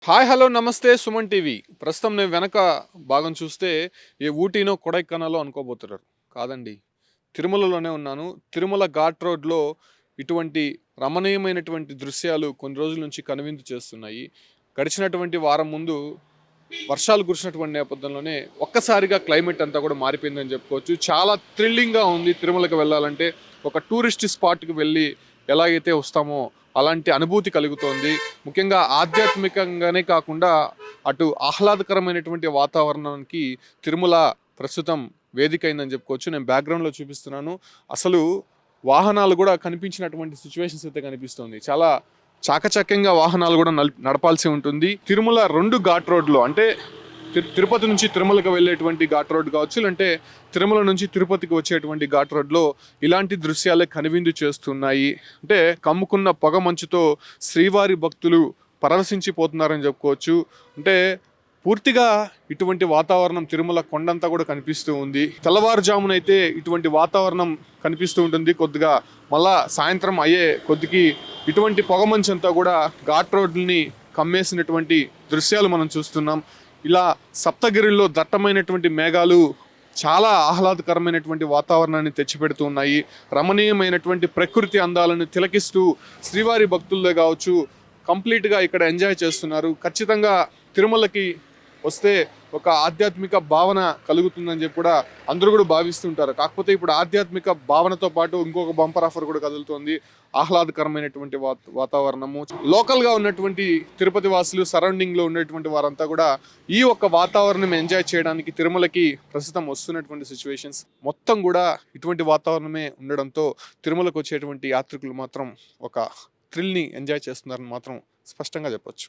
Hi hello నమస్తే Suman TV. ప్రస్తుతం నేను వెనక భాగం చూస్తే ఏ ఊటీనో కొడైకెనాలో అనుకోబోతున్నారు. కాదండి, తిరుమలలోనే ఉన్నాను. తిరుమల ఘాట్ రోడ్లో ఇటువంటి రమణీయమైనటువంటి దృశ్యాలు కొన్ని రోజుల నుంచి కనువిందు చేస్తున్నాయి. గడిచినటువంటి వారం ముందు వర్షాలు కురిసినటువంటి నేపథ్యంలోనే ఒక్కసారిగా క్లైమేట్ అంతా కూడా మారిపోయిందని చెప్పుకోవచ్చు. చాలా థ్రిల్లింగ్గా ఉంది. తిరుమలకి వెళ్ళాలంటే ఒక టూరిస్ట్ స్పాట్కి వెళ్ళి ఎలాగైతే వస్తామో అలాంటి అనుభూతి కలుగుతోంది. ముఖ్యంగా ఆధ్యాత్మికంగానే కాకుండా అటు ఆహ్లాదకరమైనటువంటి వాతావరణానికి తిరుమల ప్రస్తుతం వేదిక అయిందని చెప్పుకోవచ్చు. నేను బ్యాక్గ్రౌండ్లో చూపిస్తున్నాను. అసలు వాహనాలు కూడా కనిపించినటువంటి సిచ్యువేషన్స్ అయితే కనిపిస్తుంది. చాలా చాకచక్యంగా వాహనాలు కూడా నడపాల్సి ఉంటుంది. తిరుమల రెండు ఘాట్ రోడ్లు అంటే తిరుపతి నుంచి తిరుమలకు వెళ్ళేటువంటి ఘాట్ రోడ్ కావచ్చు, లేదంటే తిరుమల నుంచి తిరుపతికి వచ్చేటువంటి ఘాట్ రోడ్లో ఇలాంటి దృశ్యాలే కనువిందు చేస్తున్నాయి. అంటే కమ్ముకున్న పొగ మంచుతో శ్రీవారి భక్తులు పరవశించిపోతున్నారని చెప్పుకోవచ్చు. అంటే పూర్తిగా ఇటువంటి వాతావరణం తిరుమల కొండంతా కూడా కనిపిస్తూ ఉంది. తెల్లవారుజామునైతే ఇటువంటి వాతావరణం కనిపిస్తూ ఉంటుంది. కొద్దిగా మళ్ళా సాయంత్రం అయ్యే కొద్దికి ఇటువంటి పొగమంచంతా కూడా ఘాట్ రోడ్లని కమ్మేసినటువంటి దృశ్యాలు మనం చూస్తున్నాం. ఇలా సప్తగిరిలో దట్టమైనటువంటి మేఘాలు చాలా ఆహ్లాదకరమైనటువంటి వాతావరణాన్ని తెచ్చిపెడుతూ ఉన్నాయి. రమణీయమైనటువంటి ప్రకృతి అందాలను తిలకిస్తూ శ్రీవారి భక్తుల్లో కావచ్చు కంప్లీట్గా ఇక్కడ ఎంజాయ్ చేస్తున్నారు. ఖచ్చితంగా తిరుమలకి వస్తే ఒక ఆధ్యాత్మిక భావన కలుగుతుందని చెప్పి కూడా అందరూ కూడా భావిస్తుంటారు. కాకపోతే ఇప్పుడు ఆధ్యాత్మిక భావనతో పాటు ఇంకొక బంపర్ ఆఫర్ కూడా కదులుతోంది. ఆహ్లాదకరమైనటువంటి వాతావరణము. లోకల్గా ఉన్నటువంటి తిరుపతి వాసులు, సరౌండింగ్లో ఉన్నటువంటి వారంతా కూడా ఈ ఒక్క వాతావరణం ఎంజాయ్ చేయడానికి తిరుమలకి ప్రస్తుతం వస్తున్నటువంటి సిచ్యువేషన్స్ మొత్తం కూడా ఇటువంటి వాతావరణమే ఉండడంతో తిరుమలకు వచ్చేటువంటి యాత్రికులు మాత్రం ఒక థ్రిల్ని ఎంజాయ్ చేస్తున్నారని మాత్రం స్పష్టంగా చెప్పొచ్చు.